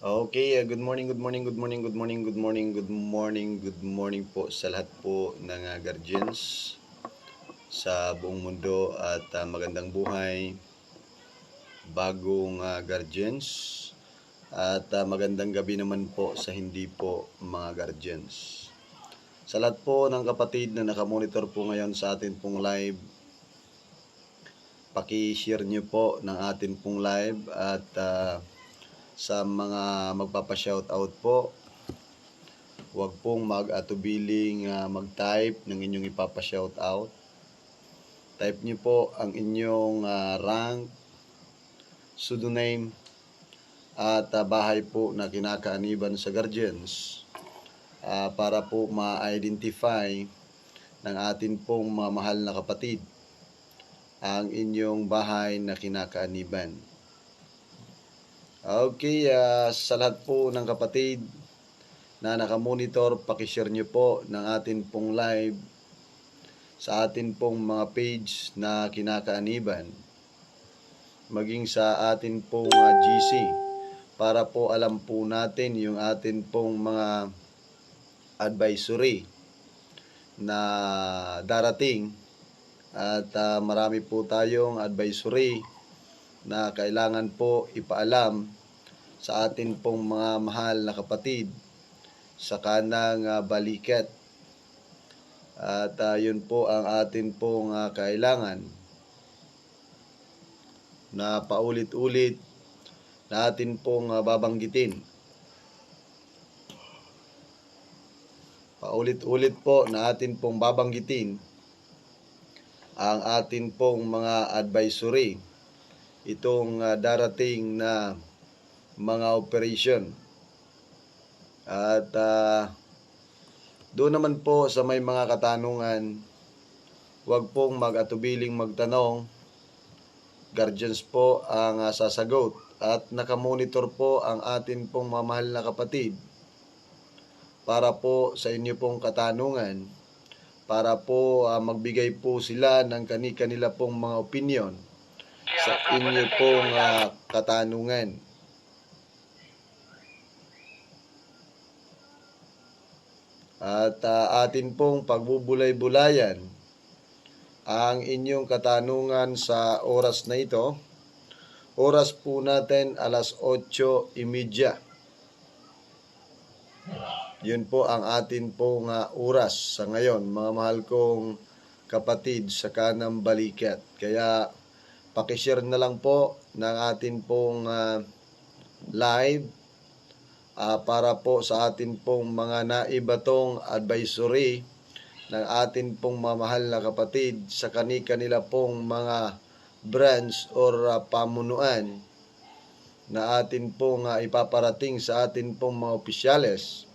Okay, good morning, good morning, good morning, good morning, good morning, good morning, good morning po sa lahat po ng guardians sa buong mundo at magandang buhay, bagong guardians at magandang gabi naman po sa hindi po mga guardians. Sa lahat po ng kapatid na nakamonitor po ngayon sa atin pong live, paki-share nyo po ng atin pong live at sa mga magpapa-shoutout po, huwag pong mag-atubiling mag-type ng inyong ipapa-shoutout. Type niyo po ang inyong rank, pseudonym, at bahay po na kinakaaniban sa guardians para po ma-identify ng atin pong mga mahal na kapatid ang inyong bahay na kinakaaniban. Okay, sa lahat po ng kapatid na nakamonitor, pakishare nyo po ng atin pong live sa atin pong mga page na kinakaaniban, maging sa atin pong GC, para po alam po natin yung atin pong mga advisory na darating at marami po tayong advisory na kailangan po ipaalam sa atin pong mga mahal na kapatid sa kanang balikat. At yun po ang atin pong kailangan na paulit-ulit na atin pong babanggitin. Paulit-ulit po na atin pong babanggitin ang atin pong mga advisory, itong darating na mga operation. At doon naman po sa may mga katanungan, huwag pong mag-atubiling magtanong. Guardians po ang sasagot at nakamonitor po ang atin pong mamahal na kapatid para po sa inyo pong katanungan, para po magbigay po sila ng kani-kanila pong mga opinion sa inyo pong katanungan. At atin pong pagbubulay-bulayan ang inyong katanungan sa oras na ito. Oras po natin 8:30. Yun po ang atin pong oras sa ngayon, mga mahal kong kapatid sa kanang balikat. Kaya pakishare na lang po ng atin pong live para po sa atin pong mga naibatong advisory ng atin pong mamahal na kapatid sa kani-kanila pong mga branch or pamunuan na atin pong ipaparating sa atin pong mga opisyales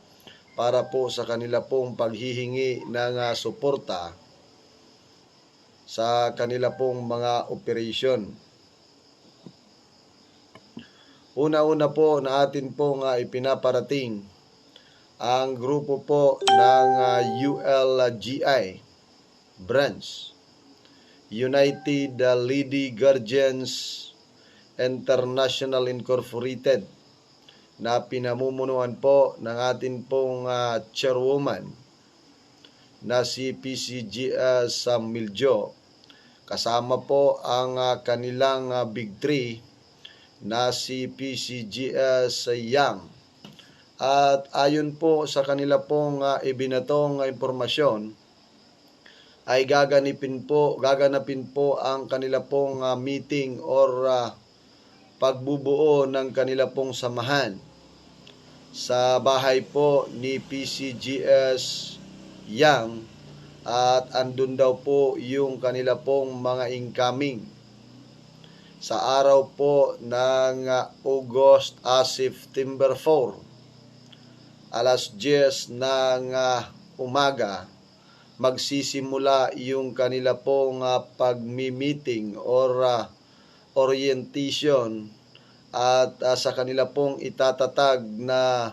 para po sa kanila pong paghihingi ng suporta sa kanila pong mga operation. Una-una po na atin pong ipinaparating ang grupo po ng ULGI branch, United Lady Guardians International Incorporated, na pinamumunuan po ng atin pong chairwoman na si PCGS Miljo. Kasama po ang kanilang Big 3 na si PCGS Yang. At ayon po sa kanila pong ibinatong impormasyon, ay gaganapin po ang kanila pong meeting or pagbubuo ng kanila pong samahan sa bahay po ni PCGS Yang, at andun daw po yung kanila pong mga incoming sa araw po ng September 4, 10:00 ng umaga, magsisimula yung kanila pong pagmi-meeting or orientation at sa kanila pong itatatag na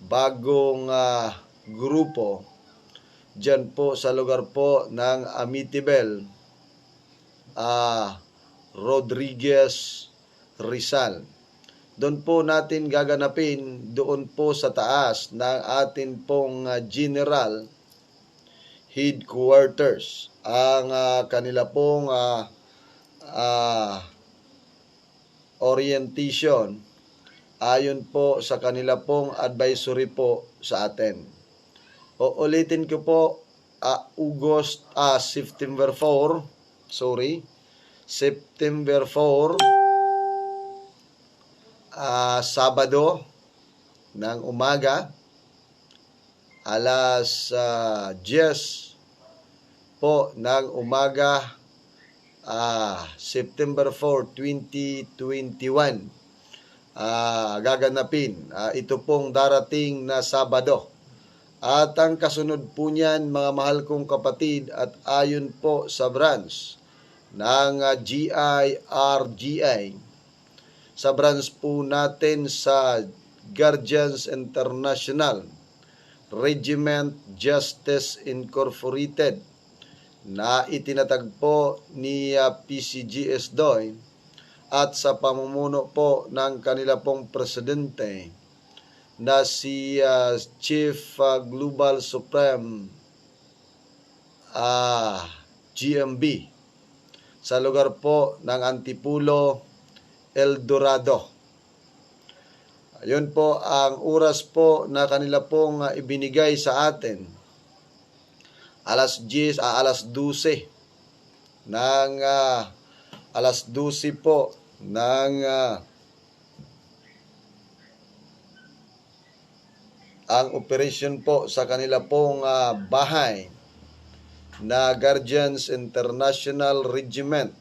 bagong grupo dyan po sa lugar po ng Amityville, Rodriguez, Rizal. doon po natin gaganapin doon po sa taas ng atin pong General Headquarters. Ang kanila pong orientation ayon po sa kanila pong advisory po sa atin. Ulitin ko po, September 4, Sabado ng umaga, alas 10 po ng umaga, September 4, 2021, gaganapin. Ito pong darating na Sabado. At ang kasunod po niyan, mga mahal kong kapatid, at ayon po sa branch ng GIRGI, sa branch po natin sa Guardians International Regiment Justice Incorporated, na itinatag po ni PCGS DOY at sa pamumuno po ng kanila pong presidente na si Chief Global Supreme GMB sa lugar po ng Antipulo, El Dorado. Ayun po ang oras po na kanila pong ibinigay sa atin. Alas 12 ng alas 12 po ng ang operation po sa kanila pong bahay na Guardians International Regiment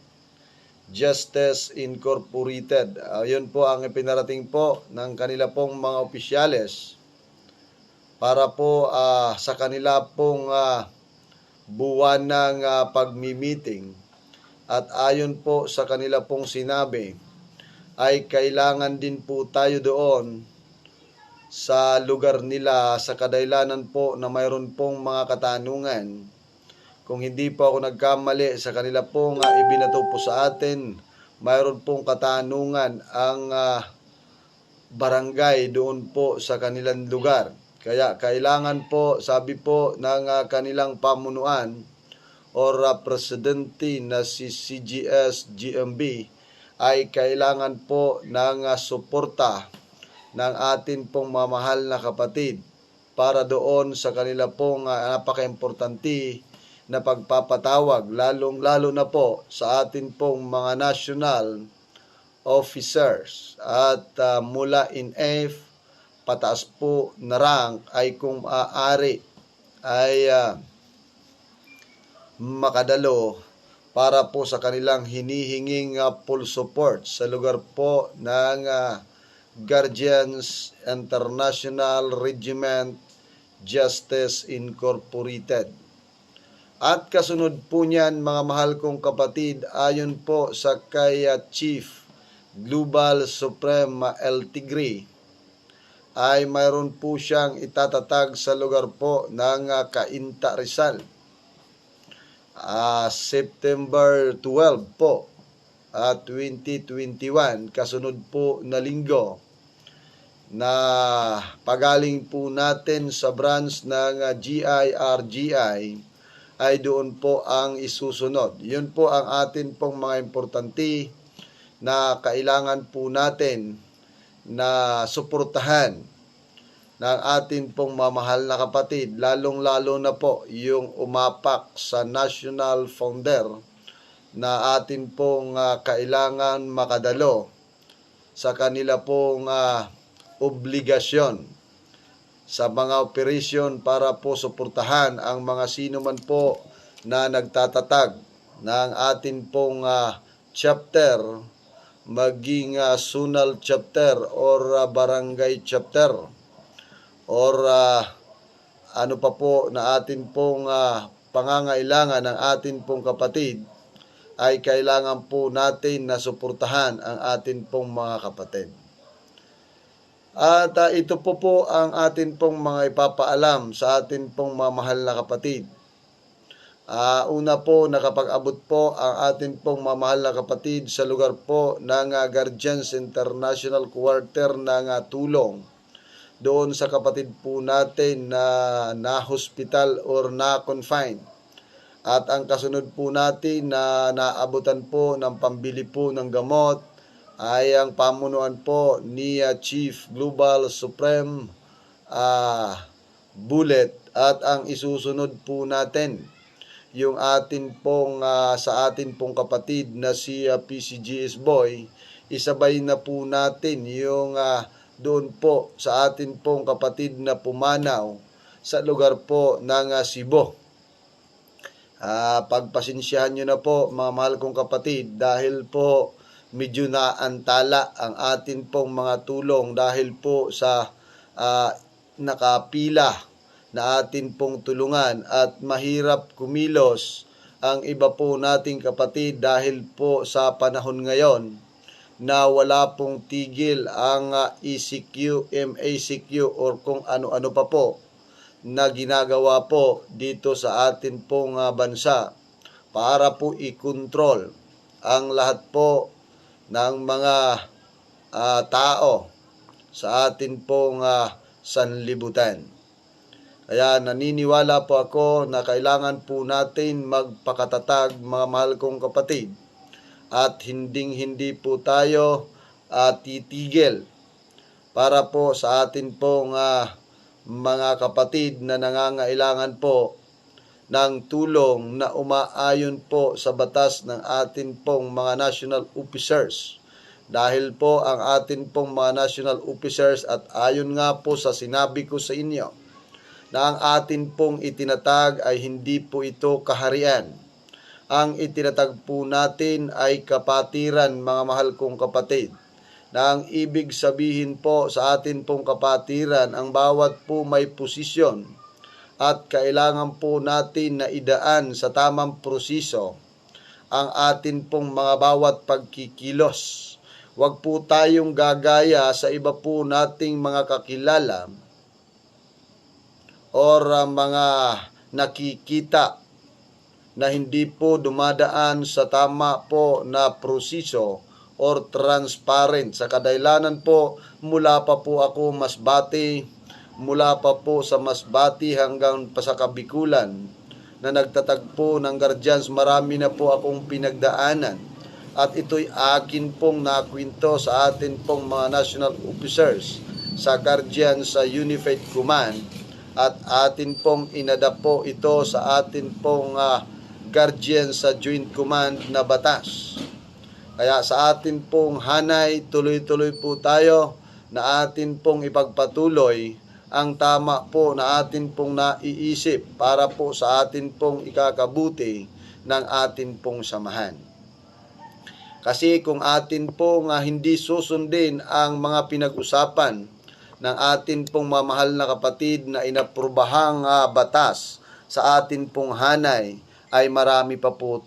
Justice Incorporated. Yun po ang ipinarating po ng kanila pong mga opisyales para po sa kanila pong buwan ng pagmi-meeting. At ayon po sa kanila pong sinabi, ay kailangan din po tayo doon sa lugar nila sa kadailanan po na mayroon pong mga katanungan. Kung hindi po ako nagkamali sa kanila pong ibinato po sa atin, mayroon pong katanungan ang barangay doon po sa kanilang lugar. Kaya kailangan po, sabi po ng kanilang pamunuan or presidente na si CGS GMB, ay kailangan po ng suporta ng atin pong mamahal na kapatid para doon sa kanila pong napaka-importante na pagpapatawag, lalong-lalo na po sa atin pong mga national officers at mula in F pataas po na rank ay kung maaari ay makadalo para po sa kanilang hinihinging full support sa lugar po ng Guardians International Regiment Justice Incorporated. At kasunod po niyan, mga mahal kong kapatid, ayon po sa kay Chief Global Supreme El Tigre, ay mayroon po siyang itatatag sa lugar po ng Cainta, Rizal. September 12 po, 2021, kasunod po na linggo, na pagaling po natin sa branch ng GIRGI, ay doon po ang isusunod. Yun po ang atin pong mga importante na kailangan po natin na suportahan ng atin pong mamahal na kapatid, lalong-lalo na po yung umapak sa national founder na atin pong kailangan makadalo sa kanila pong obligasyon sa mga operasyon para po suportahan ang mga sino man po na nagtatatag ng atin pong chapter, maging zonal chapter or barangay chapter or ano pa po na atin pong pangangailangan ng atin pong kapatid, ay kailangan po natin na suportahan ang atin pong mga kapatid. At ito po ang atin pong mga ipapaalam sa atin pong mamahal na kapatid. Una po, nakapag-abot po ang atin pong mamahal na kapatid sa lugar po ng Guardians International Quarter ng tulong doon sa kapatid po natin na hospital or na confine. At ang kasunod po natin na naabutan po ng pambili po ng gamot ay ang pamunuan po ni Chief Global Supreme Bullet. At ang isusunod po natin yung atin pong sa atin pong kapatid na si PCGS Boy, isabay na po natin yung doon po sa atin pong kapatid na pumanaw sa lugar po ng Cebu. Pagpasensyahan nyo na po mga mahal kong kapatid dahil po medyo naantala ang atin pong mga tulong dahil po sa nakapila na atin pong tulungan at mahirap kumilos ang iba po nating kapatid dahil po sa panahon ngayon na wala pong tigil ang ECQ, MACQ or kung ano-ano pa po na ginagawa po dito sa atin pong bansa para po i-control ang lahat po ng mga tao sa atin pong sanlibutan. Kaya naniniwala po ako na kailangan po natin magpakatatag mga mahal kong kapatid at hindi po tayo titigil para po sa atin pong mga kapatid na nangangailangan po ng tulong na umaayon po sa batas ng atin pong mga national officers. Dahil po ang atin pong mga national officers at ayon nga po sa sinabi ko sa inyo, na ang atin pong itinatag ay hindi po ito kaharian. Ang itinatag po natin ay kapatiran mga mahal kong kapatid. Na ang ibig sabihin po sa atin pong kapatiran, ang bawat po may posisyon at kailangan po natin na idaan sa tamang proseso ang atin pong mga bawat pagkikilos. Huwag po tayong gagaya sa iba po nating mga kakilala or mga nakikita na hindi po dumadaan sa tama po na proseso or transparent. Sa kadailanan po, mula pa po ako Masbate, mula pa po sa Masbate hanggang pa sa Kabikulan na nagtatagpo ng Guardians, marami na po akong pinagdaanan. At ito'y akin pong nakwento sa atin pong mga national officers sa Guardians sa Unified Command. At atin pong inadapt po ito sa atin pong Guardians sa Joint Command na batas. Kaya sa atin pong hanay, tuloy-tuloy po tayo na atin pong ipagpatuloy ang tama po na atin pong naiisip para po sa atin pong ikakabuti ng atin pong samahan. Kasi kung atin pong hindi susundin ang mga pinag-usapan ng atin pong mamahal na kapatid na inaprobahang batas sa atin pong hanay, ay marami pa po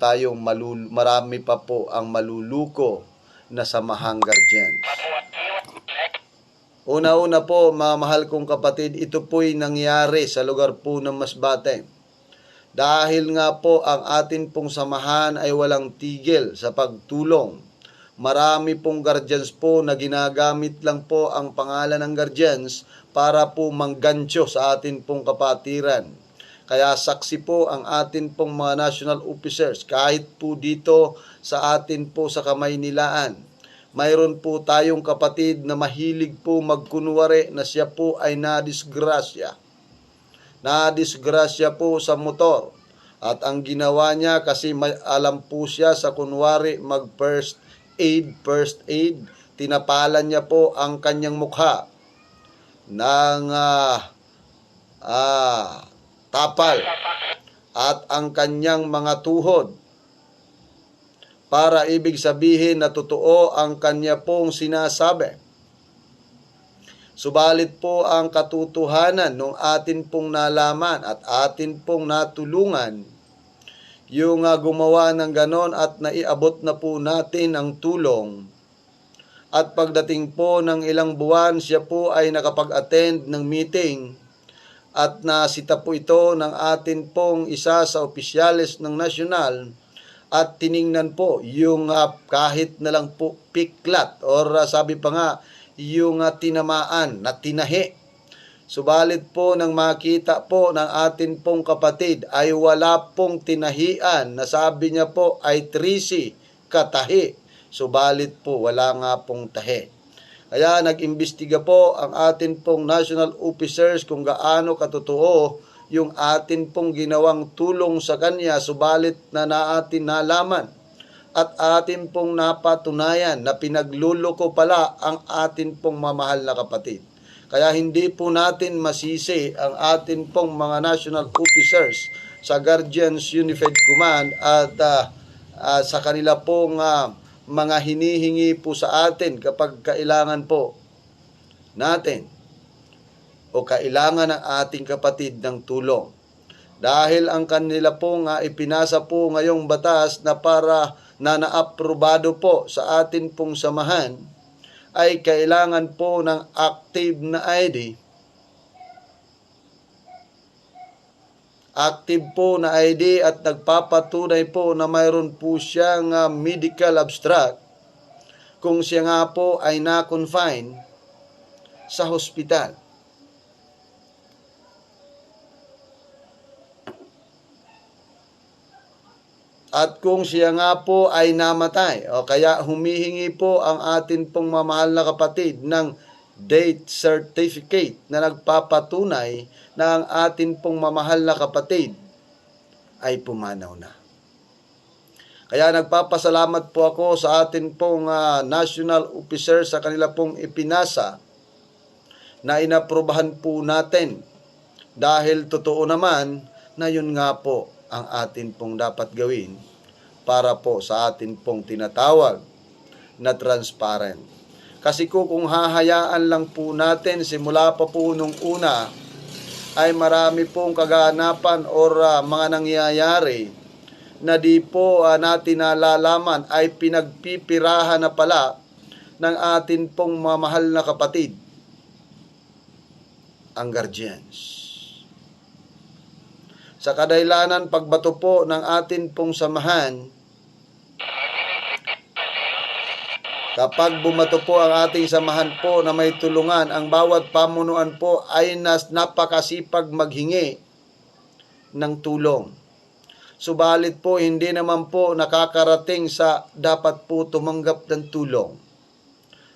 ang maluluko na samahang Guardian. Una-una po mga mahal kong kapatid, ito po'y nangyari sa lugar po ng Masbate. Dahil nga po ang atin pong samahan ay walang tigil sa pagtulong. Marami pong Guardians po na ginagamit lang po ang pangalan ng Guardians para po manggancho sa atin pong kapatiran. Kaya saksi po ang atin pong mga national officers kahit po dito sa atin po sa Kamaynilaan. Mayroon po tayong kapatid na mahilig po magkunwari na siya po ay nadisgrasya. Nadisgrasya po sa motor. At ang ginawa niya kasi may alam po siya sa kunwari mag-first aid, tinapalan niya po ang kanyang mukha ng tapal at ang kanyang mga tuhod para ibig sabihin na totoo ang kanya pong sinasabi. Subalit po ang katotohanan nung atin pong nalaman at atin pong natulungan yung gumawa ng ganon at naiabot na po natin ang tulong. At pagdating po ng ilang buwan, siya po ay nakapag-attend ng meeting at nasita po ito ng atin pong isa sa opisyales ng nasyonal at tiningnan po yung kahit na lang po piklat or sabi pa nga yung tinamaan na tinahi. Subalit po nang makita po ng atin pong kapatid ay wala pong tinahian na sabi niya po ay 13 katahi. Subalit po wala nga pong tahi. Kaya nag-imbestiga po ang atin pong national officers kung gaano katotoo yung atin pong ginawang tulong sa kanya, subalit na naatin nalaman at atin pong napatunayan na pinagluloko pala ang atin pong mamahal na kapatid. Kaya hindi po natin masisi ang atin pong mga national officers sa Guardians Unified Command at sa kanila pong mga hinihingi po sa atin kapag kailangan po natin o kailangan ng ating kapatid ng tulong. Dahil ang kanila pong ipinasa po ngayong batas na para na naaprobado po sa atin pong samahan ay kailangan po ng active na ID. Active po na ID at nagpapatunay po na mayroon po siyang medical abstract kung siya nga po ay na-confine sa hospital. At kung siya nga po ay namatay, o kaya humihingi po ang atin pong mamahal na kapatid ng date certificate na nagpapatunay na ang atin pong mamahal na kapatid ay pumanaw na. Kaya nagpapasalamat po ako sa atin pong national officer sa kanila pong ipinasa na inaprubahan po natin dahil totoo naman na yun nga po ang atin pong dapat gawin para po sa atin pong tinatawag na transparent. Kasi kung hahayaan lang po natin simula pa po nung una ay marami pong kaganapan or mga nangyayari na di po natin nalalaman ay pinagpipirahan na pala ng atin pong mamahal na kapatid, ang guardians. Sa kadahilanan pagbato po ng atin pong samahan, kapag bumato po ang ating samahan po na may tulungan, ang bawat pamunuan po ay napakasipag maghingi ng tulong. Subalit po hindi naman po nakakarating sa dapat po tumanggap ng tulong.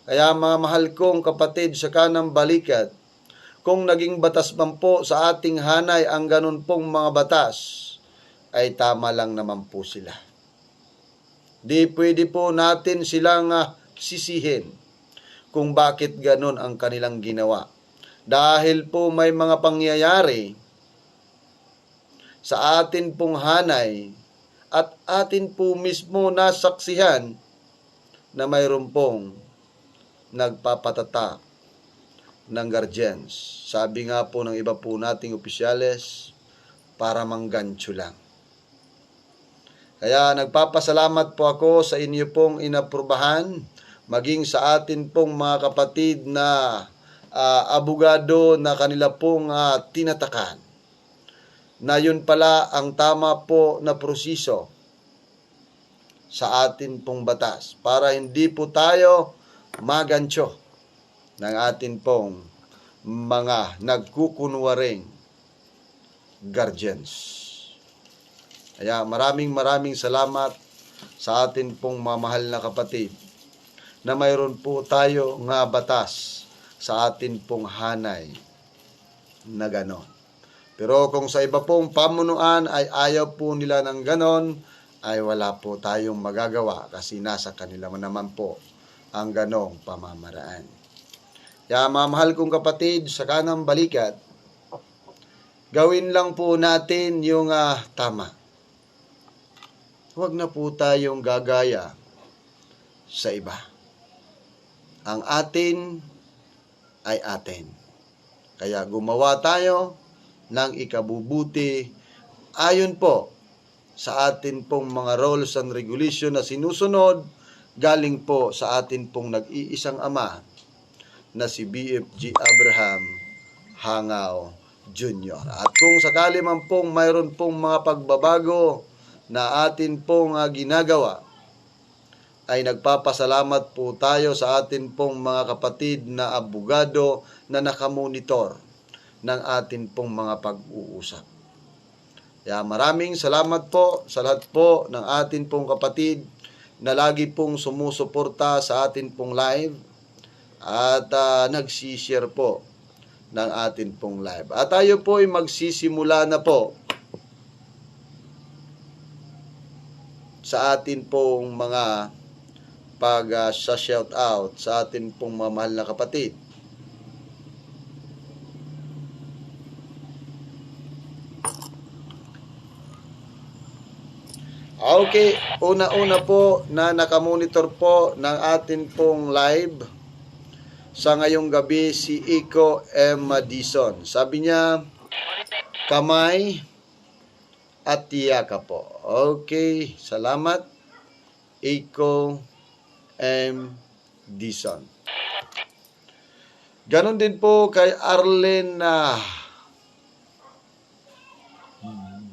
Kaya mga mahal kong kapatid sa kanang balikat, kung naging batas man po sa ating hanay ang ganun pong mga batas, ay tama lang naman po sila. Di pwede po natin silang sisihin kung bakit ganun ang kanilang ginawa. Dahil po may mga pangyayari sa atin pong hanay at atin po mismo nasaksihan na mayroon pong nagpapatatak ng guardians. Sabi nga po ng iba po nating opisyales, para manggancho lang. Kaya nagpapasalamat po ako sa inyo pong inaprubahan, maging sa atin pong mga kapatid na abogado na kanila pong tinatakan, na yun pala ang tama po na proseso sa atin pong batas para hindi po tayo magancho ng atin pong mga nagkukunwaring guardians. Kaya maraming salamat sa atin pong mamahal na kapatid na mayroon po tayo nga batas sa atin pong hanay na ganon. Pero kung sa iba pong pamunuan ay ayaw po nila ng ganon, ay wala po tayong magagawa kasi nasa kanila naman po ang ganong pamamaraan. Kaya mga mahal kong kapatid sa kanang balikat, gawin lang po natin yung tama. Huwag na po tayong gagaya sa iba. Ang atin ay atin. Kaya gumawa tayo ng ikabubuti ayon po sa atin pong mga rules and regulation na sinusunod galing po sa atin pong nag-iisang ama na si BFG Abraham Hangaw Jr. At kung sakali man pong mayroon pong mga pagbabago na atin pong ginagawa, ay nagpapasalamat po tayo sa atin pong mga kapatid na abogado na nakamonitor ng atin pong mga pag-uusap. Kaya maraming salamat po sa lahat po ng atin pong kapatid na lagi pong sumusuporta sa atin pong live at nagsishare po ng atin pong live. At tayo po ay magsisimula na po sa atin pong mga pag-shout out sa atin pong mga mahal na kapatid. Okay, una-una po na nakamonitor po ng atin pong live sa ngayong gabi si Iko M. Madison. Sabi niya, kamay at tiyaka po. Okay, salamat Iko M. Dison. Ganon din po kay Arlen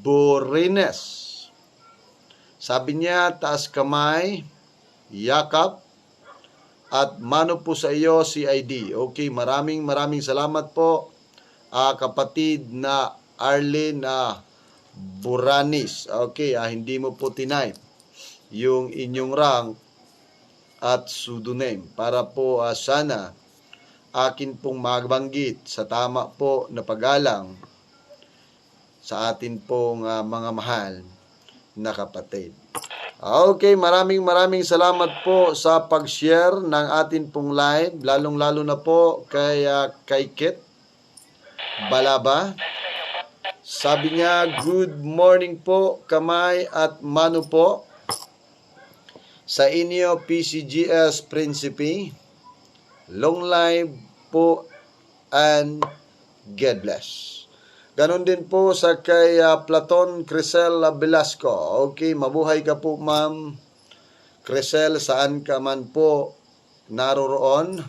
Borines. Sabi niya, taas kamay, yakap, at mano po sa iyo CID. Okay, maraming salamat po kapatid na Arlen Boranis. Okay, hindi mo po tinipe yung inyong rank at pseudonym para po sana akin pong mabanggit sa tama po na paggalang sa atin pong mga mahal na kapatid. Okay, maraming salamat po sa pag-share ng atin pong live, lalong-lalo na po kay Kit Balaba. Sabi niya, good morning po, kamay at mano po sa inyo PCGS Principe. Long life po and God bless. Ganon din po sa kay Platon Crisel Velasco. Okay, mabuhay ka po ma'am Crisel, saan ka man po naroroon.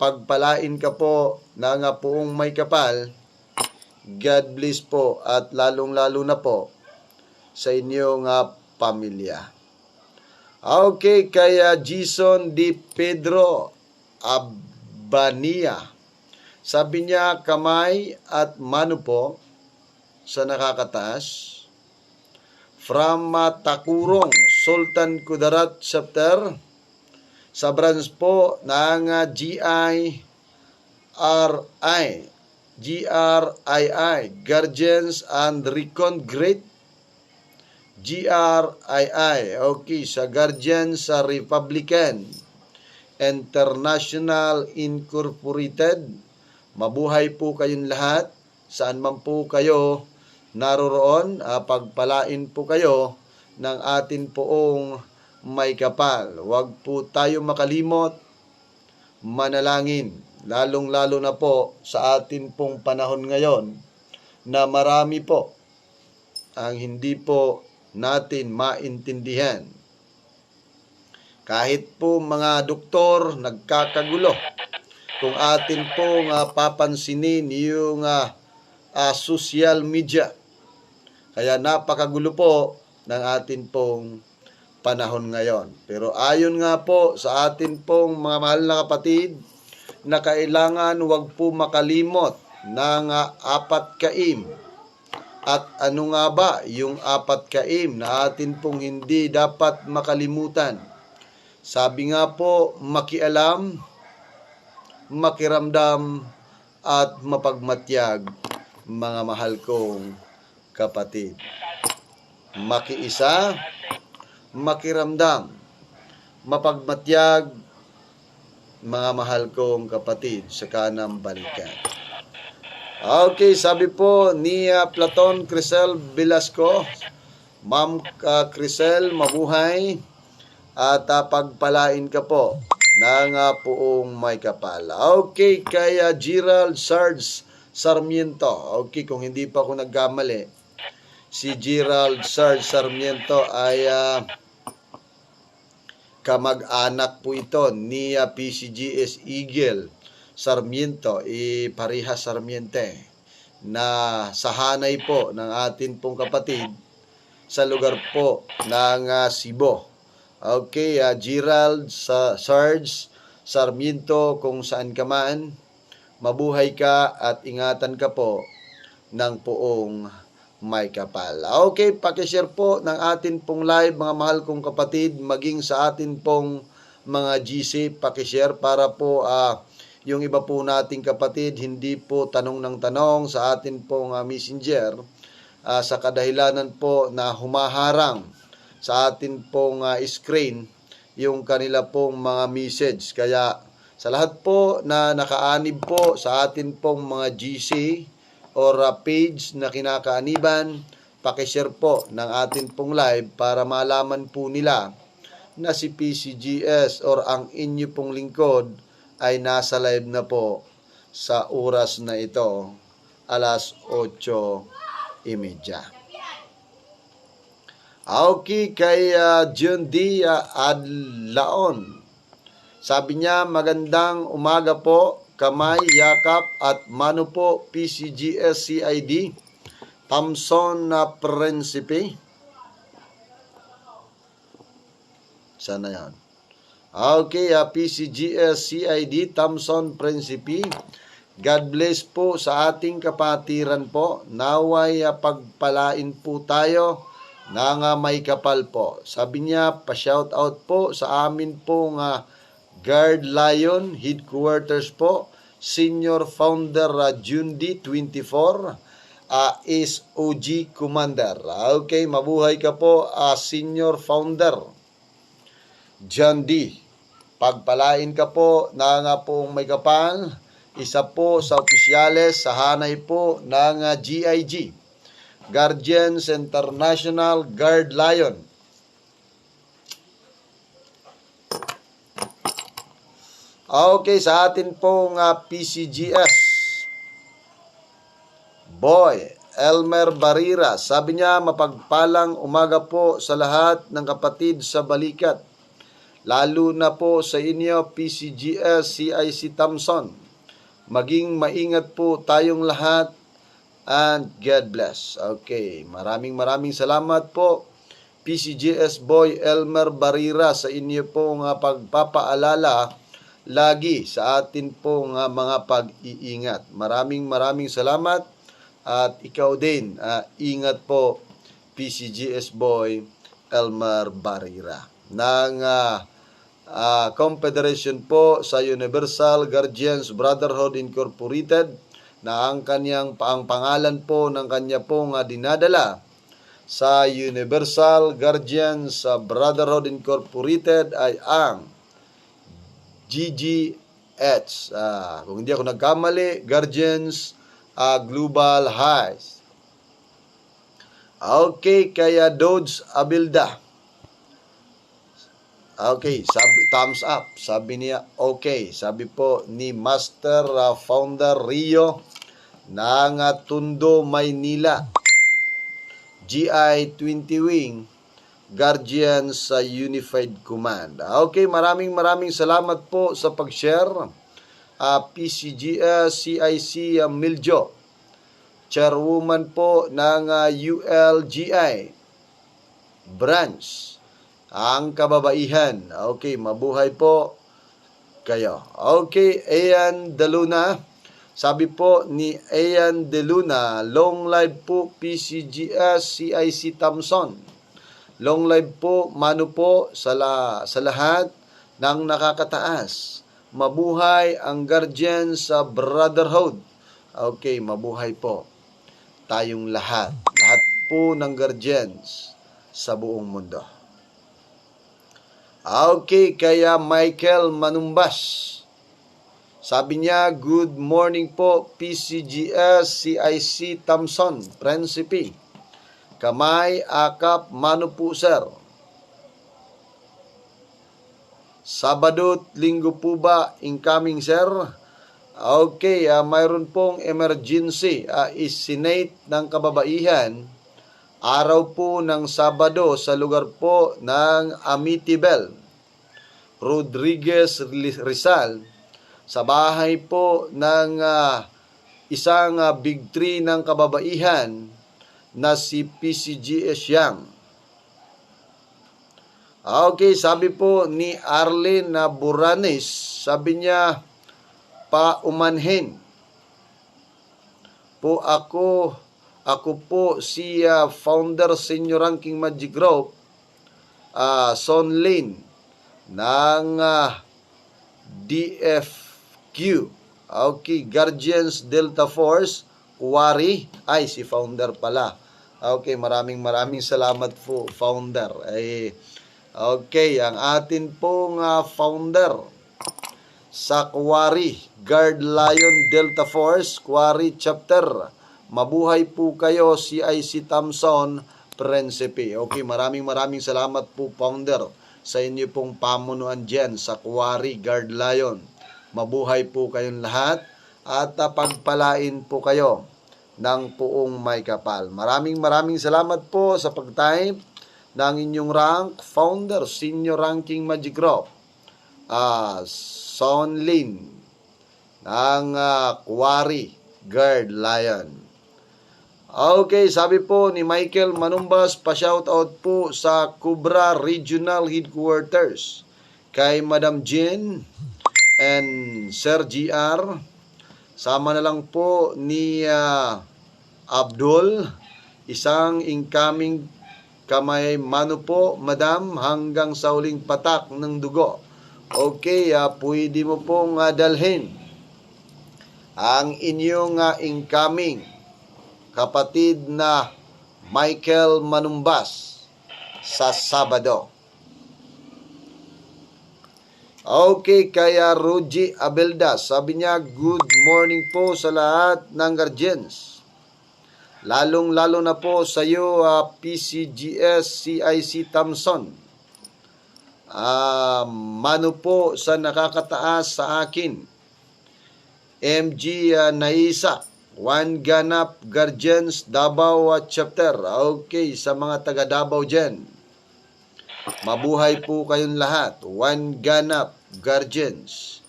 Pagpalain ka po ng poong may kapal. God bless po at lalong-lalo na po sa inyong pamilya. Okay, kaya Jason Di Pedro Abania. Sabi niya, kamay at mano po sa nakakataas. From Takurong, Sultan Kudarat Chapter, sa branch po ng GRII, Guardians and Recon Great GRII. Okay, sa Guardians sa Republican International Incorporated. Mabuhay po kayong lahat. Saan man po kayo naroroon, pagpalain po kayo ng atin poong may kapal. Huwag po tayo makalimot manalangin. Lalong-lalo na po sa atin pong panahon ngayon na marami po ang hindi po natin maintindihan. Kahit po mga doktor nagkakagulo, kung atin pong papansinin yung social media. Kaya napakagulo po ng atin pong panahon ngayon. Pero ayon nga po sa atin pong mga mahal na kapatid, na kailangan huwag po makalimot ng 4 kaim. At ano nga ba yung 4 kaim na atin pong hindi dapat makalimutan? Sabi nga po, makialam, makiramdam, at mapagmatyag, mga mahal kong kapatid. Makiisa, makiramdam, mapagmatyag, mga mahal kong kapatid sa kanang balikan. Okay, sabi po ni Platon Crisel Velasco, Ma'am Crisel, mabuhay at pagpalain ka po ng poong may kapal. Okay, kaya Gerald Sarge Sarmiento. Okay, kung hindi pa ako nagkamali, si Gerald Sarge Sarmiento ay kamag-anak po ito ni PCGS Eagle Sarmiento, Parihas Sarmiente. na sahanay po ng atin pong kapatid sa lugar po ng Cebu. Okay, Gerald, Sarge, Sarmiento, kung saan ka man, mabuhay ka at ingatan ka po ng poong may kapal. Okay, pakishare po ng atin pong live, mga mahal kong kapatid, maging sa atin pong mga GC, pakishare para po yung iba po nating kapatid, hindi po tanong ng tanong sa atin pong messenger, sa kadahilanan po na humaharang sa atin pong screen yung kanila pong mga message. Kaya sa lahat po na nakaanib po sa atin pong mga GC or page na kinakaaniban, pakishare po ng atin pong live para malaman po nila na si PCGS or ang inyo pong lingkod ay nasa live na po sa oras na ito, alas 8:30. Okay, kay John D. Adlaon. Sabi niya, magandang umaga po, kamay, yakap at mano po PCGS CID, Thompson na Prinsipe. Sana yan. Okay, PCGS CID, Thompson Prinsipe. God bless po sa ating kapatiran po. Naway pagpalain po tayo ng may kapal po. Sabi niya, pa-shout out po sa amin pong Guard Lion Headquarters po, Senior Founder Jundi 24, is OG Commander. Okay, mabuhay ka po, Senior Founder John D. Pagpalain ka po ng pong may kapal, isa po sa opisyales sa hanay po ng GIG, Guardians International Guard Lion. Okay, sa atin pong PCGS Boy Elmer Barira, sabi niya, mapagpalang umaga po sa lahat ng kapatid sa balikat, lalo na po sa inyo PCGS CIC Thompson. Maging maingat po tayong lahat and God bless. Okay, maraming salamat po PCGS Boy Elmer Barira sa inyo pong pagpapaalala lagi sa atin pong mga pag-iingat. Maraming salamat at ikaw din, ingat po PCGS Boy Elmer Barira ng Confederation po sa Universal Guardians Brotherhood Incorporated, na ang pangalan po ng kanya pong dinadala sa Universal Guardians Brotherhood Incorporated ay ang GGH. Kung hindi ako nagkamali, Guardians Global Highs. Okay, kaya Dodge Abilda. Okay, thumbs up. Sabi niya, okay. Sabi po ni Master Founder Rio ng Tondo, Maynila, GI 20 Wing, Guardians Unified Command. Okay, maraming salamat po sa pag-share. PCGS CIC Miljo, Chairwoman po ng ULGI Branch, ang kababaihan. Okay, mabuhay po kayo. Okay, Ayan De Luna. Sabi po ni Ayan De Luna, long live po PCGS CIC Thompson. Long live po, mano po sa lahat ng nakakataas. Mabuhay ang Guardians sa Brotherhood. Okay, mabuhay po tayong lahat. Lahat po ng Guardians sa buong mundo. Okay, kaya Michael Manumbas. Sabi niya, good morning po PCGS CIC Thompson Prinsipe. Kamay, akap, mano po sir. Sabado, linggo po ba incoming sir? Okay, mayroon pong emergency. Isinate ng kababaihan, araw po ng Sabado sa lugar po ng Amityville, Rodriguez Rizal, sa bahay po ng isang Big 3 ng kababaihan na si PCGS Yang. Okay, sabi po ni Arlene Buranes, sabi niya, paumanhin po ako po si founder senior ranking Magic Group, Son Lin ng DFQ. Okay, Guardians Delta Force, Kuwari. Ay, si founder pala. Okay, maraming salamat po, founder. Okay, ang atin pong founder sa Kuwari, Guard Lion Delta Force, Kuwari Chapter. Mabuhay po kayo, CIC Thompson Principe. Okay, maraming salamat po, founder, sa inyo pong pamunuan dyan sa Kuwari, Guard Lion. Mabuhay po kayong lahat at pagpalain po kayo ng puong may kapal. Maraming salamat po sa pag-type ng inyong rank, founder, senior ranking Magic Group, Son Lin ng Kuwari, Guard Lion. Okay, sabi po ni Michael Manumbas, pa-shoutout po sa Cobra Regional Headquarters kay Madam Jean and Sir GR. Sama na lang po ni Abdul, isang incoming kamay mano po, Madam, hanggang sa uling patak ng dugo. Okay, pwede mo pong dalhin ang inyong incoming kapatid na Michael Manumbas sa Sabado. Okay, kaya Ruji Abelda, sabi niya, good morning po sa lahat ng guardians. Lalong-lalo na po sa iyo, PCGS CIC Thompson. Mano po sa nakakataas sa akin. MG Naisa, One Ganap Guardians Davao Chapter. Okay, sa mga taga Davao dyan, mabuhay po kayong lahat. One Ganap Guardians.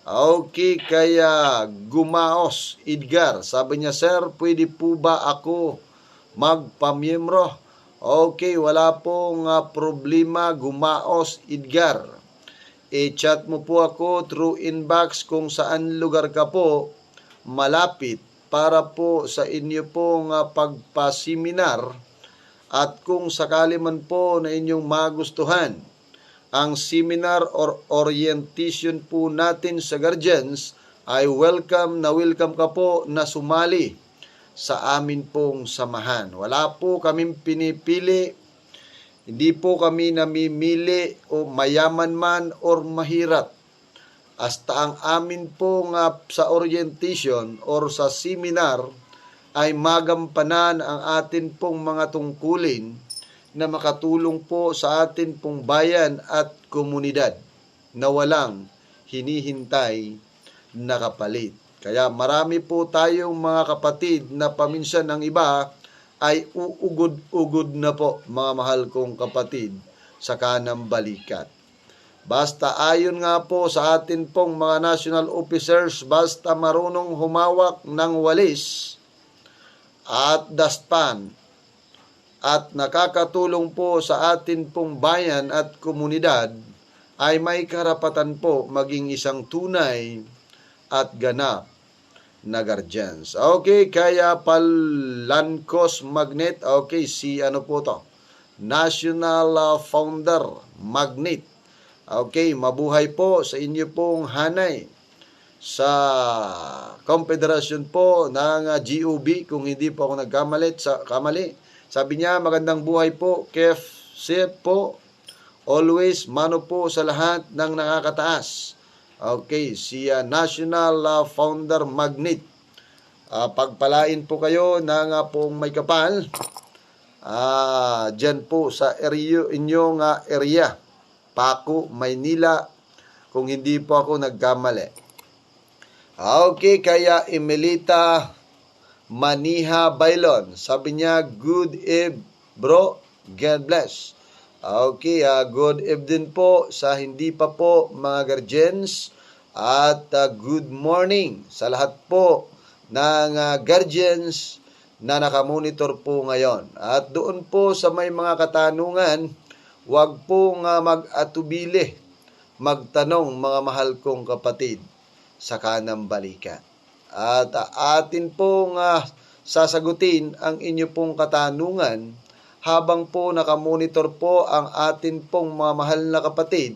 Okay, kaya Gumaos Edgar, sabi niya, sir, pwede po ba ako magpamiyembro? Okay, wala pong problema, Gumaos Edgar. I-chat mo po ako through inbox kung saan lugar ka po malapit para po sa inyo pong pagpaseminar, at kung sakali man po na inyong magustuhan ang seminar or orientation po natin sa guardians, ay welcome ka po na sumali sa amin pong samahan. Wala po kaming pinipili, hindi po kami namimili o mayaman man or mahirap. Hasta ang amin pong sa orientation or sa seminar ay magampanan ang atin pong mga tungkulin na makatulong po sa atin pong bayan at komunidad na walang hinihintay na kapalit. Kaya marami po tayong mga kapatid na paminsan ng iba ay uugod-ugod na po, mga mahal kong kapatid, sa kanang balikat. Basta ayon nga po sa atin pong mga national officers, basta marunong humawak ng walis at dustpan at nakakatulong po sa atin pong bayan at komunidad, ay may karapatan po maging isang tunay at ganap na guardians. Okay, kaya Palancos Magnet, okay, si ano po to? National Founder Magnet. Okay, mabuhay po sa inyo pong hanay sa Confederation po ng GOB, kung hindi po ako kamali. Sabi niya, magandang buhay po, Kef Sip po, always mano po sa lahat ng nakakataas. Okay, si National Founder Magnet. Pagpalain po kayo ng pong may kapal dyan po sa inyong area. Paco, Maynila, kung hindi po ako nagkamali. Okay, kaya Emelita Maniha Bailon, sabi niya, good eve, bro, God bless. Okay, good eve din po sa hindi pa po mga guardians, at good morning sa lahat po ng guardians na nakamonitor po ngayon. At doon po sa may mga katanungan, huwag pong mag-atubili, magtanong mga mahal kong kapatid sa kanang balikat. At atin pong sasagutin ang inyo pong katanungan habang po nakamonitor po ang atin pong mga mahal na kapatid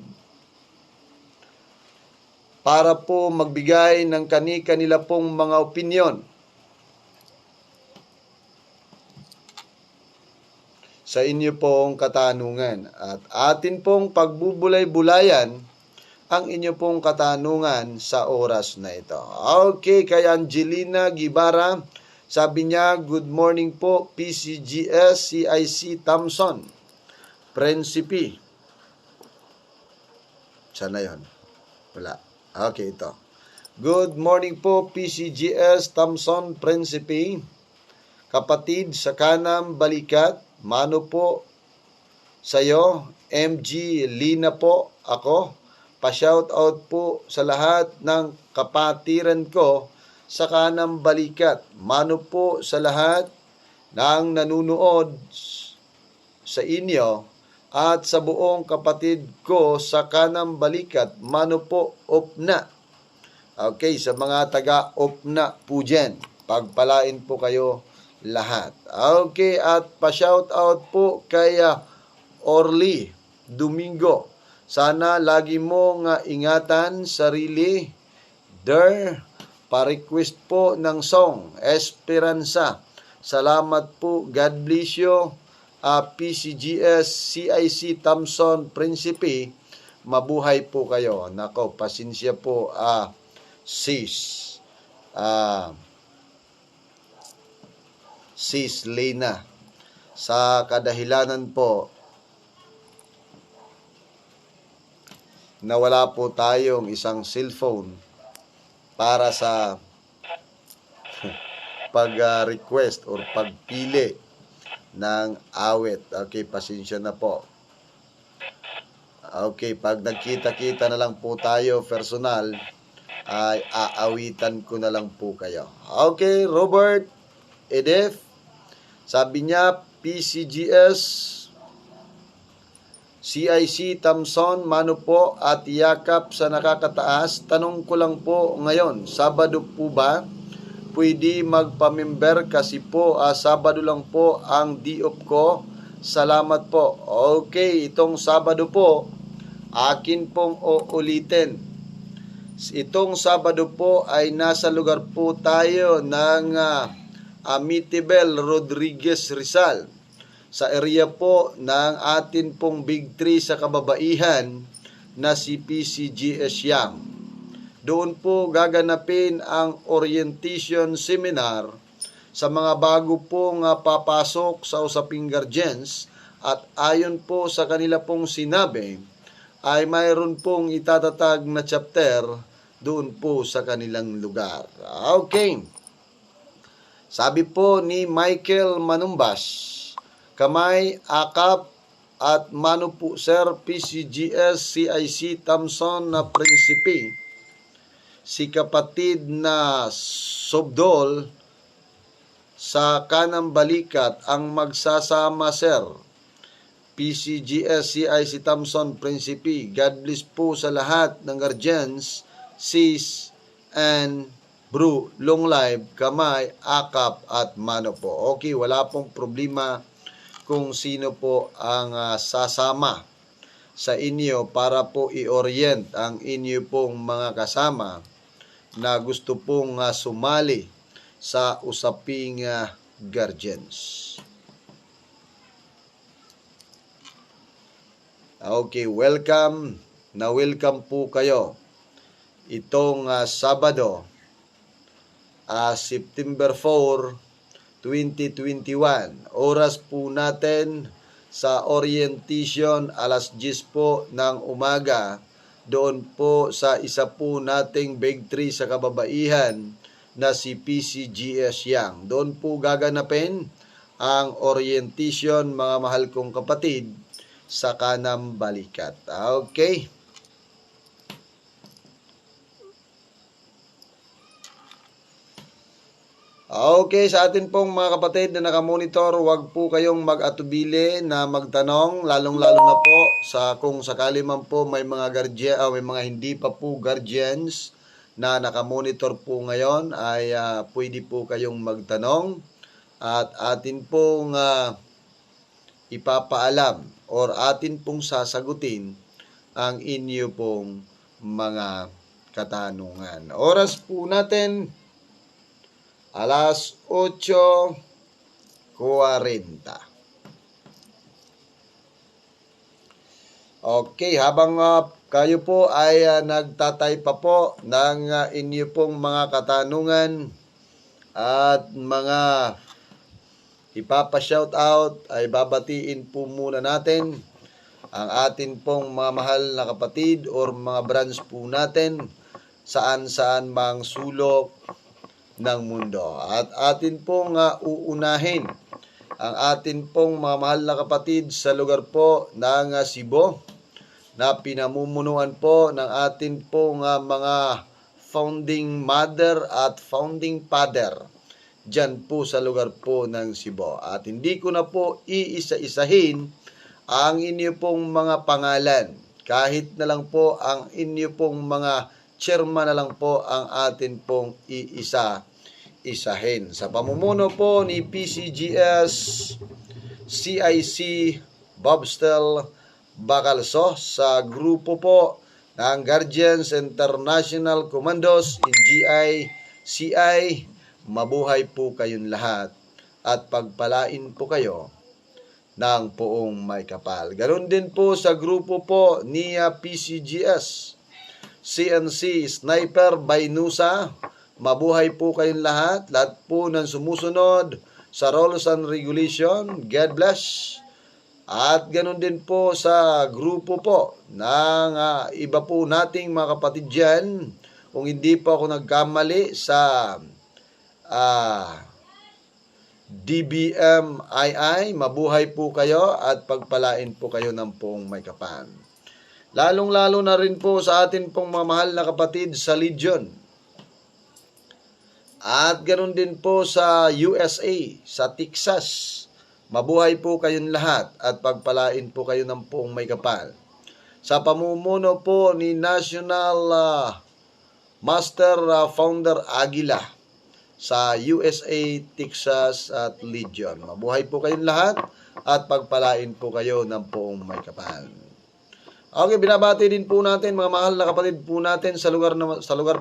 para po magbigay ng kani-kanila pong mga opinyon sa inyo pong katanungan. At atin pong pagbubulay-bulayan ang inyo pong katanungan sa oras na ito. Okay, kay Angelina Gibara, sabi niya, good morning po, PCGS, CIC Thompson, Principe. Sana yun? Wala. Okay, ito. Good morning po, PCGS, Thompson, Principe. Kapatid sa kanang balikat, mano po sa'yo, MG Lina po ako. Pa-shoutout po sa lahat ng kapatiran ko sa kanang balikat. Mano po sa lahat ng nanunood sa inyo at sa buong kapatid ko sa kanang balikat. Mano po opna. Okay, sa mga taga-opna po dyan, pagpalain po kayo lahat. Okay, at pa-shoutout po kay Orly Domingo. Sana lagi mong ingatan sarili. Pa-request po ng song, Esperanza. Salamat po. God bless you. PCGS, CIC Thompson, Principe. Mabuhay po kayo. Nako, pasensya po, sis. Sis Lena, sa kadahilanan po na wala po tayong isang cellphone para sa pag-request or pagpili ng awit. Okay, pasensya na po. Okay, pag nagkita-kita na lang po tayo personal, ay aawitan ko na lang po kayo. Okay, Robert Edef, sabi niya, PCGS, CIC Thompson, mano po at yakap sa nakakataas. Tanong ko lang po ngayon, Sabado po ba pwede magpamember kasi po Sabado lang po ang di-off ko. Salamat po. Okay, itong Sabado po, akin pong uulitin. Itong Sabado po ay nasa lugar po tayo ng Amitabel Rodriguez Rizal, sa area po ng atin pong Big 3 sa kababaihan na si PCGS Yang. Doon po gaganapin ang orientation seminar sa mga bago pong papasok sa usaping guardians, at ayon po sa kanila pong sinabi ay mayroon pong itatatag na chapter doon po sa kanilang lugar. Okay. Sabi po ni Michael Manumbas, kamay, akap, at mano po sir, PCGS, CIC Thompson na Principe. Si kapatid na Sobdol sa kanang balikat ang magsasama sir. PCGS, CIC Thompson, Principe. God bless po sa lahat ng guardians, sis, and bro, long live, kamay, akap, at mano po. Okay, wala pong problema kung sino po ang sasama sa inyo para po i-orient ang inyo pong mga kasama na gusto pong sumali sa usaping guardians. Okay, welcome po kayo itong Sabado, September 4, 2021. Oras po natin sa orientation, alas 10 po ng umaga, doon po sa isa po nating Big 3 sa kababaihan na si PCGS Yang. Doon po gaganapin ang orientation, mga mahal kong kapatid, sa kanang balikat. Okay. Okay, sa atin pong mga kapatid na nakamonitor, huwag po kayong mag-atubili na magtanong, lalong-lalo na po sa kung sakali man po may mga may mga hindi pa po guardians na nakamonitor po ngayon, ay pwede po kayong magtanong at atin pong ipapaalam or atin pong sasagutin ang inyo pong mga katanungan. Oras po natin alas 8:40. Okay, habang kayo po ay nagtatay pa po ng inyo pong mga katanungan at mga ipapa-shout out, ay babatiin po muna natin ang atin pong mga mahal na kapatid or mga branch po natin saan-saan mang sulok ng mundo. At atin pong uunahin ang atin pong mga mahal na kapatid sa lugar po ng Cebu na pinamumunuan po ng atin pong mga founding mother at founding father dyan po sa lugar po ng Cebu. At hindi ko na po iisa-isahin ang inyo pong mga pangalan. Kahit na lang po ang inyo pong mga chairman na lang po ang atin pong isahin. Sa pamumuno po ni PCGS CIC Bobstel Bacalso, sa grupo po ng Guardians International Commandos in GICI, mabuhay po kayong lahat at pagpalain po kayo ng poong may kapal. Ganon din po sa grupo po ni PCGS CNC Sniper Baynusa, mabuhay po kayong lahat po ng sumusunod sa rules and regulation. God bless. At ganoon din po sa grupo po ng iba po nating mga kapatid dyan. Kung hindi po ako nagkamali sa DBMII, mabuhay po kayo at pagpalain po kayo ng poong may kapal. Lalong-lalo na rin po sa atin pong mga mahal na kapatid sa Legion. At ganoon din po sa USA, sa Texas. Mabuhay po kayong lahat at pagpalain po kayo ng poong may kapal. Sa pamumuno po ni National Master Founder Aguila sa USA, Texas at Legion. Mabuhay po kayong lahat at pagpalain po kayo ng poong may kapal. Okay, binabati din po natin mga mahal na kapatid po natin sa lugar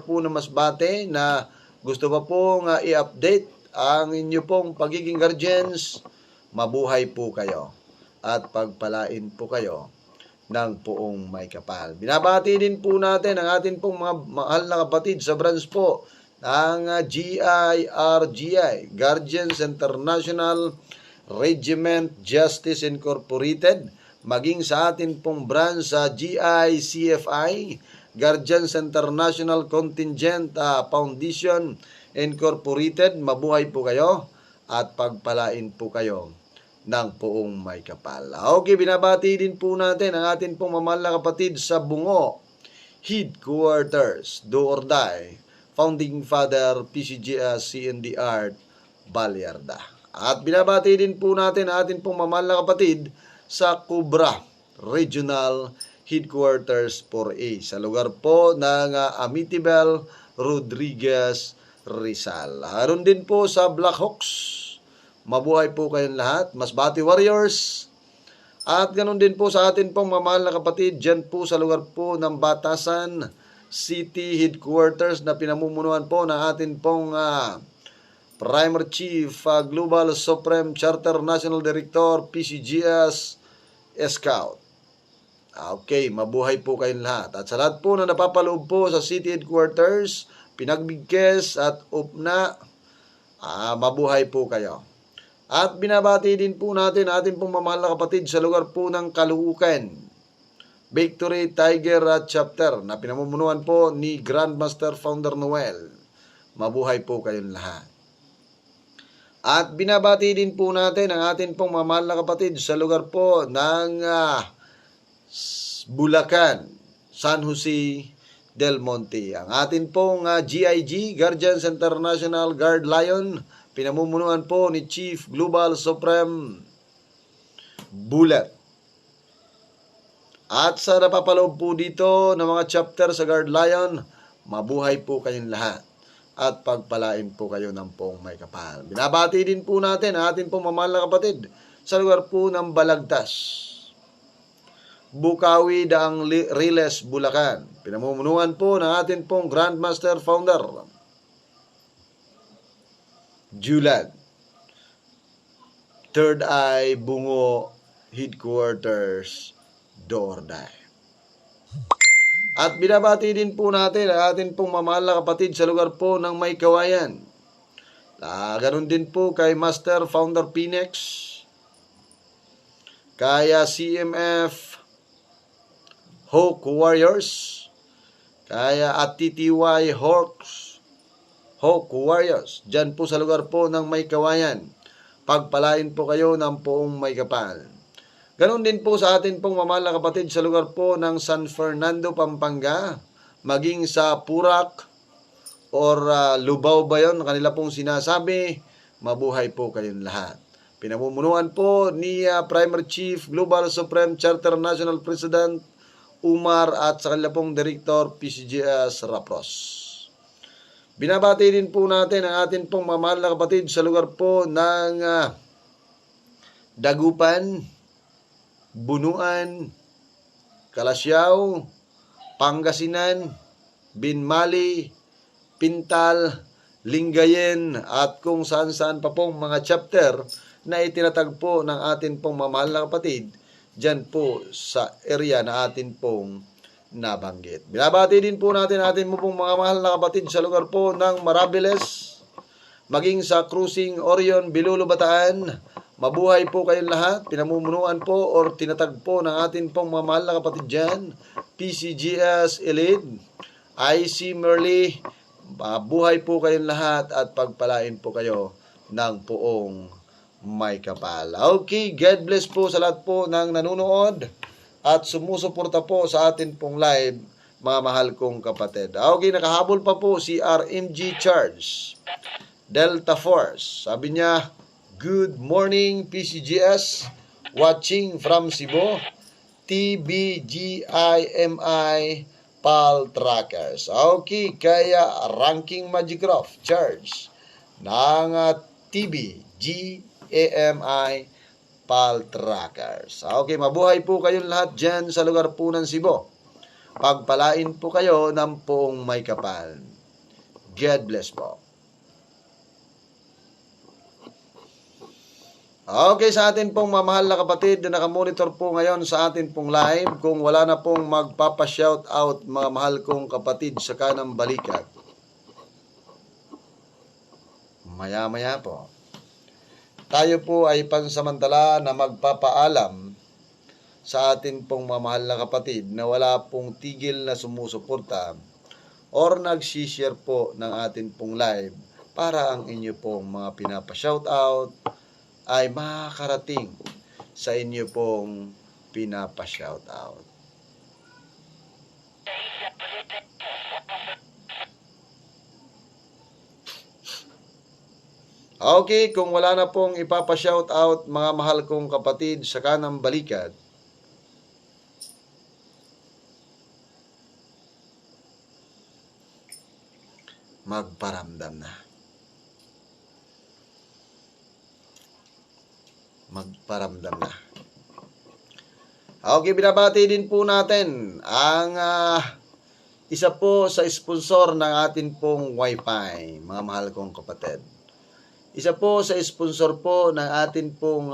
po ng Masbate na gusto pa pong i-update ang inyo pong pagiging guardians. Mabuhay po kayo at pagpalain po kayo ng poong may kapal. Binabati din po natin ang atin pong mga mahal na kapatid sa branch po ng GIRGI, Guardians International Regiment Justice Incorporated, maging sa atin pong branch sa GICFI, Guardians International Contingent Foundation Incorporated. Mabuhay po kayo at pagpalain po kayo ng poong may kapal. Okay, binabati din po natin ang atin pong mamahal na kapatid sa Bungo Headquarters, Do or Die, Founding Father PCGS CNDR Balyarda. At binabati din po natin ang atin pong mamahal na kapatid sa Cobra Regional Headquarters 4A sa lugar po ng Amityville, Rodriguez, Rizal. Haron din po sa Blackhawks. Mabuhay po kayong lahat, Masbate Warriors. At ganoon din po sa atin pong mamahal na kapatid dyan po sa lugar po ng Batasan City Headquarters na pinamumunuan po ng atin pong Primer Chief Global Supreme Charter National Director PCGS Scout. Okay, mabuhay po kayong lahat. At sa lahat po na napapaloob po sa City Headquarters, Pinagbigkes at Upna, mabuhay po kayo. At binabati din po natin atin pong mamahal na kapatid sa lugar po ng Caloocan, Victory Tiger Chapter na pinamumunuan po ni Grandmaster Founder Noel. Mabuhay po kayong lahat. At binabati din po natin ang atin pong mamahal na kapatid sa lugar po ng Bulacan, San Jose del Monte. Ang atin pong GIG, Guardians International Guard Lion, pinamumunuan po ni Chief Global Supreme Bullet. At sa napapaloob po dito ng mga chapter sa Guard Lion, mabuhay po kayong lahat at pagpalain po kayo ng pong may kapal. Binabati din po natin ang ating pong mamahal na kapatid sa lugar po ng Balagtas, Bukawi, Daang Riles, Bulacan. Pinamumunuan po ng ating pong Grandmaster Founder Julad, Third Eye, Bungo, Headquarters, Dorday. At binabati din po natin ang ating pong mamahal na kapatid sa lugar po ng May Kawayan. Ganun din po kay Master Founder Phoenix, kaya CMF Hawk Warriors, kaya at TTY Hawk Warriors, dyan po sa lugar po ng May Kawayan. Pagpalain po kayo ng poong may kapal. Ganon din po sa atin pong mamahal na kapatid sa lugar po ng San Fernando, Pampanga, maging sa Purak or Lubao ba yun, kanila pong sinasabi, mabuhay po kayong lahat. Pinamumunuan po ni Primer Chief Global Supreme Charter National President Umar at sa kanila pong Director PCGS Rapros. Binabati din po natin ang atin pong mamahal na kapatid sa lugar po ng Dagupan, Bunuan, Kalasyaw, Pangasinan, Binmali, Pintal, Lingayen at kung saan-saan pa pong mga chapter na itinatagpo ng atin pong mamahal na kapatid dyan po sa area na atin pong nabanggit. Binabati din po natin mo pong mga mahal na kapatid sa lugar po ng Marabiles, maging sa Cruising Orion, Bilulo, Bataan. Mabuhay po kayong lahat. Pinamumunuan po or tinatagpo ng atin pong mga mahal na kapatid dyan, PCGS Elite, IC Merly. Mabuhay po kayong lahat at pagpalain po kayo ng poong may kapal. Okay, God bless po sa lahat po ng nanonood at sumusuporta po sa atin pong live, mga mahal kong kapatid. Okay, nakahabol pa po si RMG Charge Delta Force. Sabi niya, good morning PCGS, watching from Cebu, TBGIMI Pal Trackers. Okay, kaya Ranking Magic Craft Charge ng TBGIMI Pal Trackers. Okay, mabuhay po kayong lahat dyan sa lugar po ng Cebu. Pagpalain po kayo ng poong may kapal. God bless po. Okay, sa atin pong mamahal na kapatid na nakamonitor po ngayon sa atin pong live, kung wala na pong magpapa-shout out mga mahal kong kapatid sa kanang balikat, maya-maya po tayo po ay pansamantala na magpapaalam sa atin pong mamahal na kapatid na wala pong tigil na sumusuporta or nag-share po ng atin pong live para ang inyo pong mga pinapa-shoutout ay makakarating sa inyo pong pinapa-shoutout. Okay, kung wala na pong ipapa-shoutout mga mahal kong kapatid sa kanang balikat, magparamdam na. Magparamdam na. Okay, binabati din po natin ang isa po sa sponsor ng atin pong Wi-Fi, mga mahal kong kapatid. Isa po sa sponsor po ng atin pong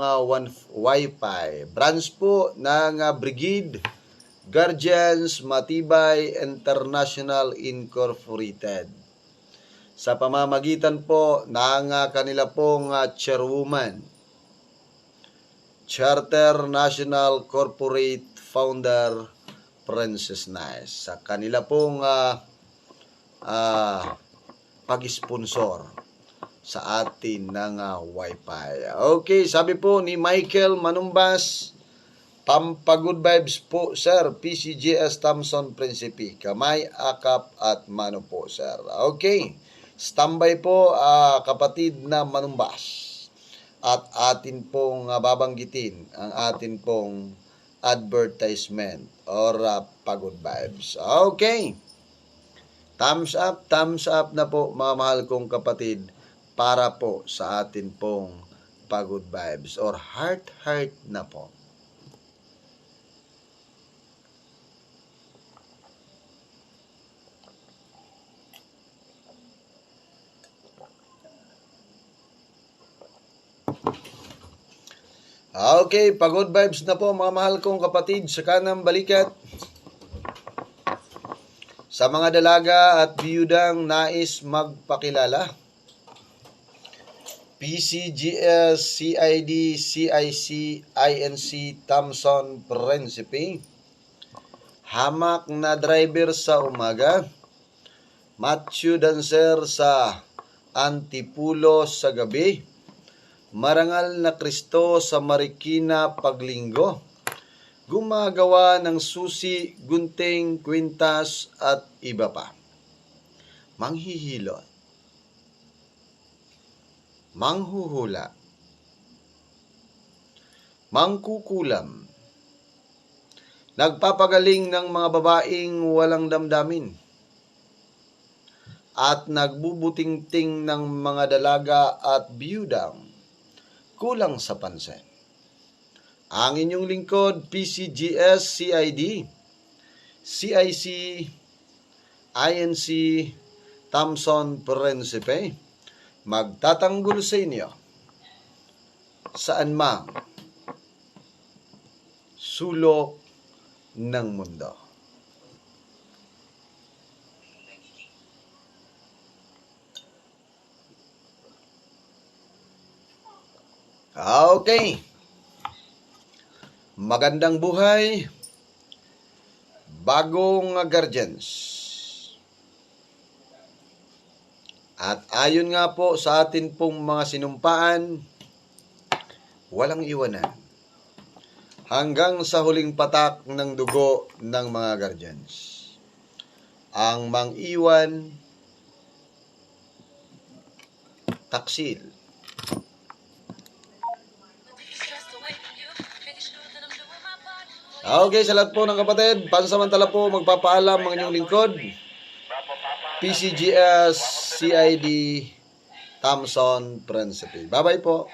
Wi-Fi. Branch po ng Brigade Guardians Matibay International Incorporated. Sa pamamagitan po ng kanila pong chairwoman, Charter National Corporate Founder Princess Nice. Sa kanila pong pag-sponsor sa atin ng Wi-Fi. Okay, sabi po ni Michael Manumbas, Pampagood vibes po, sir. PCGS Thompson Principe. Kamay, akap, at mano po, sir. Okay. Standby po, kapatid na manumbas. At atin pong babanggitin ang atin pong advertisement or pagod vibes. Okay. Thumbs up na po mga mahal kong kapatid para po sa atin pong pagod vibes or heart na po. Okay, pagod vibes na po mga mahal kong kapatid sa kanang balikat. Sa mga dalaga at biyudang nais magpakilala, PCGS, CID, CIC, INC, Thompson, Principe, hamak na driver sa umaga, macho dancer sa Antipulo sa gabi, marangal na Kristo sa Marikina paglinggo, gumagawa ng susi, gunting, kwintas at iba pa. Manghihilot, manghuhula, mangkukulam, nagpapagaling ng mga babaeng walang damdamin, at nagbubutingting ng mga dalaga at biyudang kulang sa pansin. Ang inyong lingkod, PCGS, CID, CIC, INC, Thompson, Principe, magtatanggol sa inyo saan mang sulok ng mundo. Okay. Magandang buhay, bagong guardians. At ayon nga po sa atin pong mga sinumpaan, walang iwanan hanggang sa huling patak ng dugo ng mga guardians. Ang mang-iwan, taksil. Okay, sa lahat po ng kapatid, pansamantala po magpapaalam ang inyong lingkod, PCGS, CID, Thompson, Principe. Bye-bye po.